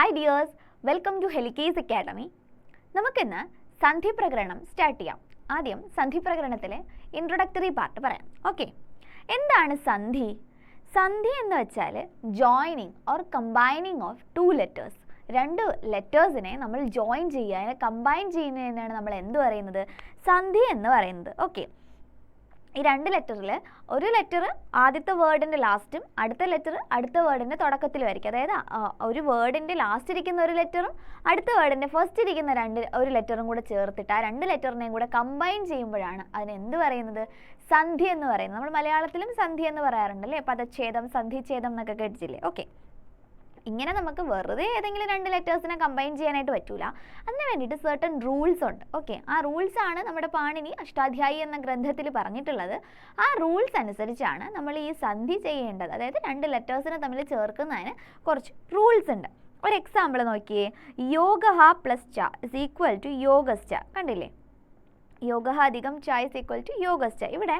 Hi dears, welcome to Helicase academy. നമുക്കിന്ന് സന്ധി പ്രകരണം സ്റ്റാർട്ട് ചെയ്യാം. ആദ്യം സന്ധി പ്രകരണത്തിലെ ഇൻട്രൊഡക്ടറി പാർട്ട് പറയാം. ഓക്കെ, എന്താണ് സന്ധി? സന്ധി എന്ന് വെച്ചാൽ joining or combining of two letters. രണ്ട് ലെറ്റേഴ്സിനെ നമ്മൾ ജോയിൻ ചെയ്യുക, അതിനെ കമ്പൈൻ ചെയ്യുന്നതിനാണ് നമ്മൾ എന്ത് പറയുന്നത്? സന്ധി എന്ന് പറയുന്നത്. ഓക്കെ, ഈ രണ്ട് ലെറ്ററിൽ ഒരു ലെറ്റർ ആദ്യത്തെ വേർഡിൻ്റെ ലാസ്റ്റും അടുത്ത ലെറ്റർ അടുത്ത വേർഡിൻ്റെ തുടക്കത്തിലും ആയിരിക്കും. അതായത് ഒരു വേർഡിൻ്റെ ലാസ്റ്റ് ഇരിക്കുന്ന ഒരു ലെറ്ററും അടുത്ത വേർഡിൻ്റെ ഫസ്റ്റ് ഇരിക്കുന്ന ഒരു ലെറ്ററും കൂടെ ചേർത്തിട്ട് ആ രണ്ട് ലെറ്ററിനെയും കൂടെ കമ്പൈൻ ചെയ്യുമ്പോഴാണ് അതിന് എന്ത് പറയുന്നത്? സന്ധി എന്ന് പറയുന്നത്. നമ്മൾ മലയാളത്തിലും സന്ധി എന്ന് പറയാറുണ്ടല്ലേ, പദച്ഛേദം, സന്ധിച്ഛേദം എന്നൊക്കെ കേട്ടിട്ടില്ലേ? ഓക്കെ, ഇങ്ങനെ നമുക്ക് വെറുതെ ഏതെങ്കിലും രണ്ട് ലെറ്റേഴ്സിനെ കമ്പൈൻ ചെയ്യാനായിട്ട് പറ്റൂല. അതിന് വേണ്ടിയിട്ട് സർട്ടൺ റൂൾസ് ഉണ്ട്. ഓക്കെ, ആ റൂൾസ് ആണ് നമ്മുടെ പാണിനി അഷ്ടാധ്യായി എന്ന ഗ്രന്ഥത്തിൽ പറഞ്ഞിട്ടുള്ളത്. ആ റൂൾസ് അനുസരിച്ചാണ് നമ്മൾ ഈ സന്ധി ചെയ്യേണ്ടത്. അതായത് രണ്ട് ലെറ്റേഴ്സിനെ തമ്മിൽ ചേർക്കുന്നതിന് കുറച്ച് റൂൾസ് ഉണ്ട്. ഒരു എക്സാമ്പിൾ നോക്കിയേ. യോഗഹ പ്ലസ് ച ഇസ് ഈക്വൽ ടു യോഗശ്ച. കണ്ടില്ലേ? യോഗ അധികം ച ഇസ് ഈക്വൽ ടു യോഗശ്ച. ഇവിടെ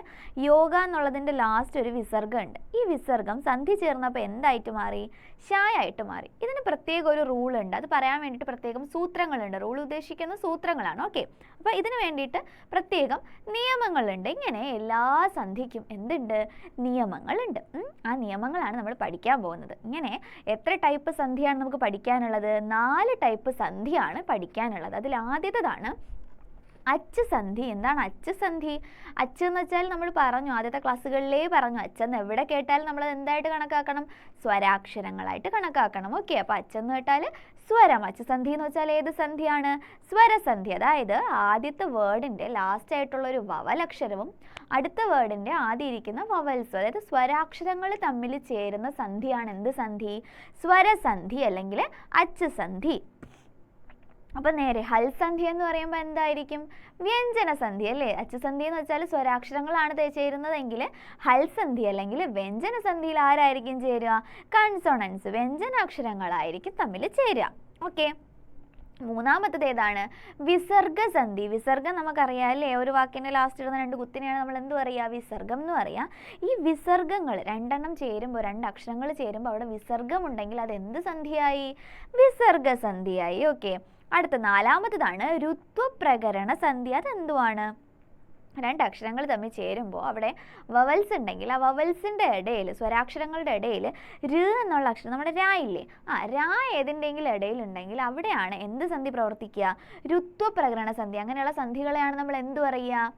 യോഗ എന്നുള്ളതിൻ്റെ ലാസ്റ്റ് ഒരു വിസർഗം ഉണ്ട്. ഈ വിസർഗം സന്ധി ചേർന്നപ്പോൾ എന്തായിട്ട് മാറി? ഷായായിട്ട് മാറി. ഇതിന് പ്രത്യേക ഒരു റൂൾ ഉണ്ട്. അത് പറയാൻ വേണ്ടിയിട്ട് പ്രത്യേകം സൂത്രങ്ങളുണ്ട്. റൂൾ ഉദ്ദേശിക്കുന്ന സൂത്രങ്ങളാണ്. ഓക്കെ, അപ്പോൾ ഇതിന് വേണ്ടിയിട്ട് പ്രത്യേകം നിയമങ്ങളുണ്ട്. ഇങ്ങനെ എല്ലാ സന്ധിക്കും എന്തുണ്ട്? നിയമങ്ങളുണ്ട്. ആ നിയമങ്ങളാണ് നമ്മൾ പഠിക്കാൻ പോകുന്നത്. ഇങ്ങനെ എത്ര ടൈപ്പ് സന്ധിയാണ് നമുക്ക് പഠിക്കാനുള്ളത്? 4 ടൈപ്പ് സന്ധിയാണ് പഠിക്കാനുള്ളത്. അതിൽ ആദ്യത്തേതാണ് അച്ച് സന്ധി. എന്താണ് അച്ച് സന്ധി? അച്ച് എന്ന് വെച്ചാൽ നമ്മൾ പറഞ്ഞു, ആദ്യത്തെ ക്ലാസ്സുകളിലേ പറഞ്ഞു, അച്ചെന്ന് എവിടെ കേട്ടാലും നമ്മൾ എന്തായിട്ട് കണക്കാക്കണം? സ്വരാക്ഷരങ്ങളായിട്ട് കണക്കാക്കണം. ഓക്കെ, അപ്പോൾ അച്ചെന്ന് കേട്ടാൽ സ്വരം. അച്ച് സന്ധി എന്ന് വെച്ചാൽ ഏത് സന്ധിയാണ്? സ്വരസന്ധി. അതായത് ആദ്യത്തെ വേർഡിൻ്റെ ലാസ്റ്റ് ആയിട്ടുള്ള ഒരു വവലക്ഷരവും അടുത്ത വേർഡിൻ്റെ ആദ്യം ഇരിക്കുന്ന വവൽസും, അതായത് സ്വരാക്ഷരങ്ങൾ തമ്മിൽ ചേരുന്ന സന്ധിയാണ് എന്ത് സന്ധി? സ്വരസന്ധി അല്ലെങ്കിൽ അച്ച് സന്ധി. അപ്പം നേരെ ഹൽസന്ധി എന്ന് പറയുമ്പോൾ എന്തായിരിക്കും? വ്യഞ്ജനസന്ധി അല്ലേ? അച്ചുസന്ധി എന്ന് വെച്ചാൽ സ്വരാക്ഷരങ്ങളാണ് ചേരുന്നതെങ്കിൽ ഹൽസന്ധി അല്ലെങ്കിൽ വ്യഞ്ജനസന്ധിയിൽ ആരായിരിക്കും ചേരുക? കൺസോണൻസ്, വ്യഞ്ജനാക്ഷരങ്ങളായിരിക്കും തമ്മിൽ ചേരുക. ഓക്കെ, മൂന്നാമത്തത് ഏതാണ്? വിസർഗസന്ധി. വിസർഗം നമുക്കറിയാം അല്ലേ? ഒരു വാക്കിൻ്റെ ലാസ്റ്റ് ഇടുന്ന രണ്ട് കുത്തിനെയാണ് നമ്മൾ എന്ത് പറയുക? വിസർഗം എന്ന് പറയുക. ഈ വിസർഗങ്ങൾ രണ്ടെണ്ണം ചേരുമ്പോൾ, രണ്ട് അക്ഷരങ്ങൾ ചേരുമ്പോൾ അവിടെ വിസർഗം ഉണ്ടെങ്കിൽ അത് എന്ത് സന്ധിയായി? വിസർഗസന്ധിയായി. ഓക്കെ, അടുത്ത നാലാമത്തതാണ് ഋത്വപ്രകരണ സന്ധി. അതെന്തുവാണ്? രണ്ട് അക്ഷരങ്ങൾ തമ്മിൽ ചേരുമ്പോൾ അവിടെ വവൽസ് ഉണ്ടെങ്കിൽ ആ വവൽസിൻ്റെ ഇടയിൽ, സ്വരാക്ഷരങ്ങളുടെ ഇടയിൽ ഋ എന്നുള്ള അക്ഷരം, നമ്മുടെ രാ ഇല്ലേ, രാ ഏതിൻ്റെങ്കിലും ഇടയിലുണ്ടെങ്കിൽ അവിടെയാണ് എന്ത് സന്ധി പ്രവർത്തിക്കുക? ഋത്വപ്രകരണ സന്ധി. അങ്ങനെയുള്ള സന്ധികളെയാണ് നമ്മൾ എന്ത് പറയുക?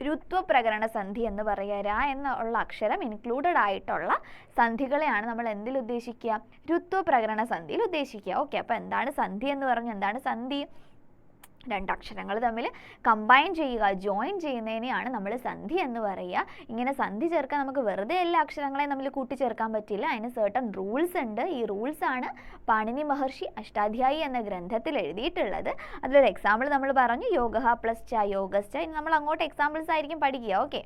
ഋത്വപ്രകരണ സന്ധി എന്ന് പറയുക. രാ എന്നുള്ള അക്ഷരം ഇൻക്ലൂഡഡ് ആയിട്ടുള്ള സന്ധികളെയാണ് നമ്മൾ എന്തിൽ ഉദ്ദേശിക്കുക? ഋത്വപ്രകരണ സന്ധിയിൽ ഉദ്ദേശിക്കുക. ഓക്കെ, അപ്പോൾ എന്താണ് സന്ധി എന്ന് പറഞ്ഞു? എന്താണ് സന്ധി? രണ്ടക്ഷരങ്ങൾ തമ്മിൽ കമ്പൈൻ ചെയ്യുക, ജോയിൻ ചെയ്യുന്നതിനെയാണ് നമ്മൾ സന്ധി എന്ന് പറയുക. ഇങ്ങനെ സന്ധി ചേർക്കാൻ നമുക്ക് വെറുതെ എല്ലാ അക്ഷരങ്ങളെയും നമ്മൾ കൂട്ടിച്ചേർക്കാൻ പറ്റില്ല. അതിന് സർട്ടൺ റൂൾസ് ഉണ്ട്. ഈ റൂൾസ് ആണ് പാണിനി മഹർഷി അഷ്ടാധ്യായി എന്ന ഗ്രന്ഥത്തിൽ എഴുതിയിട്ടുള്ളത്. അതിലൊരു എക്സാമ്പിൾ നമ്മൾ പറഞ്ഞു, യോഗഹ പ്ലസ് ച യോഗശ്ച. ഇനി നമ്മൾ അങ്ങോട്ട് എക്സാമ്പിൾസ് ആയിരിക്കും പഠിക്കുക. ഓക്കെ,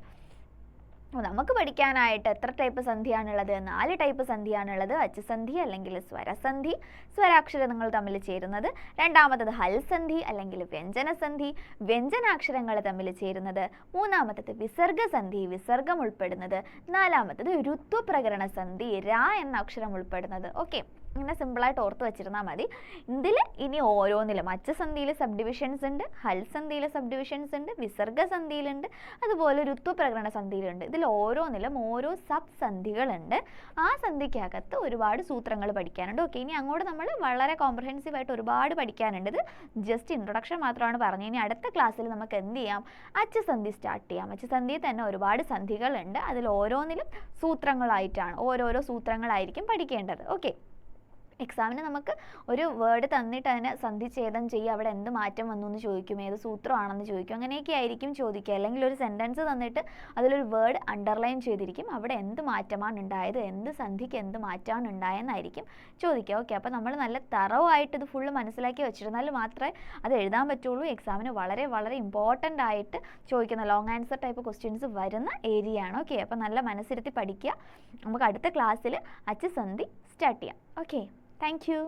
നമുക്ക് പഠിക്കാനായിട്ട് എത്ര ടൈപ്പ് സന്ധിയാണുള്ളത്? 4 ടൈപ്പ് സന്ധിയാണുള്ളത്. അച്ചുസന്ധി അല്ലെങ്കിൽ സ്വരസന്ധി, സ്വരാക്ഷരങ്ങൾ തമ്മിൽ ചേരുന്നത്. രണ്ടാമത്തത് ഹൽസന്ധി അല്ലെങ്കിൽ വ്യഞ്ജനസന്ധി, വ്യഞ്ജനാക്ഷരങ്ങൾ തമ്മിൽ ചേരുന്നത്. മൂന്നാമത്തത് വിസർഗസന്ധി, വിസർഗം ഉൾപ്പെടുന്നത്. നാലാമത്തത് ഋത്വപ്രകരണ സന്ധി, രാ എന്ന അക്ഷരം ഉൾപ്പെടുന്നത്. ഓക്കെ, ഇങ്ങനെ സിമ്പിളായിട്ട് ഓർത്ത് വെച്ചിരുന്നാൽ മതി. ഇതിൽ ഇനി ഓരോന്നിലും അച്ചുസന്ധിയിൽ സബ് ഡിവിഷൻസ് ഉണ്ട്, ഹൽസന്ധിയിൽ സബ് ഡിവിഷൻസ് ഉണ്ട്, വിസർഗസന്ധിയിലുണ്ട്, അതുപോലെ ഋത്വപ്രകരണ സന്ധിയിലുണ്ട്. ഇതിൽ ഓരോന്നിലും ഓരോ സബ് സന്ധികളുണ്ട്. ആ സന്ധിക്കകത്ത് ഒരുപാട് സൂത്രങ്ങൾ പഠിക്കാനുണ്ട്. ഓക്കെ, ഇനി അങ്ങോട്ട് നമ്മൾ വളരെ കോംപ്രഹെൻസീവ് ആയിട്ട് ഒരുപാട് പഠിക്കാനുണ്ട്. ഇത് ജസ്റ്റ് ഇൻട്രൊഡക്ഷൻ മാത്രമാണ് പറഞ്ഞത്. ഇനി അടുത്ത ക്ലാസ്സിൽ നമുക്ക് എന്ത് ചെയ്യാം? അച്ചുസന്ധി സ്റ്റാർട്ട് ചെയ്യാം. അച്ചുസന്ധിയിൽ തന്നെ ഒരുപാട് സന്ധികളുണ്ട്. അതിൽ ഓരോന്നിലും സൂത്രങ്ങളായിട്ടാണ്, ഓരോരോ സൂത്രങ്ങളായിരിക്കും പഠിക്കേണ്ടത്. ഓക്കെ, എക്സാമിന് നമുക്ക് ഒരു വേർഡ് തന്നിട്ട് അതിനെ സന്ധിച്ഛേദം ചെയ്യുക, അവിടെ എന്ത് മാറ്റം വന്നു എന്ന് ചോദിക്കും, ഏത് സൂത്രമാണെന്ന് ചോദിക്കും, അങ്ങനെയൊക്കെ ആയിരിക്കും ചോദിക്കുക. അല്ലെങ്കിൽ ഒരു സെൻറ്റൻസ് തന്നിട്ട് അതിലൊരു വേർഡ് അണ്ടർലൈൻ ചെയ്തിരിക്കും, അവിടെ എന്ത് മാറ്റമാണ് ഉണ്ടായത്, എന്ത് സന്ധിക്ക് എന്ത് മാറ്റമാണ് ഉണ്ടായെന്നായിരിക്കും ചോദിക്കുക. ഓക്കെ, അപ്പോൾ നമ്മൾ നല്ല തറവായിട്ട് ഇത് ഫുള്ള് മനസ്സിലാക്കി വെച്ചിരുന്നാൽ മാത്രമേ അത് എഴുതാൻ പറ്റുള്ളൂ. എക്സാമിന് വളരെ വളരെ ഇമ്പോർട്ടൻ്റ് ആയിട്ട് ചോദിക്കുന്ന ലോങ് ആൻസർ ടൈപ്പ് ക്വസ്റ്റ്യൻസ് വരുന്ന ഏരിയ ആണ്. ഓക്കെ, അപ്പോൾ നല്ല മനസ്സിരുത്തി പഠിക്കുക. നമുക്ക് അടുത്ത ക്ലാസ്സിൽ അച്ചുസന്ധി സ്റ്റാർട്ട് ചെയ്യാം. Okay, thank you.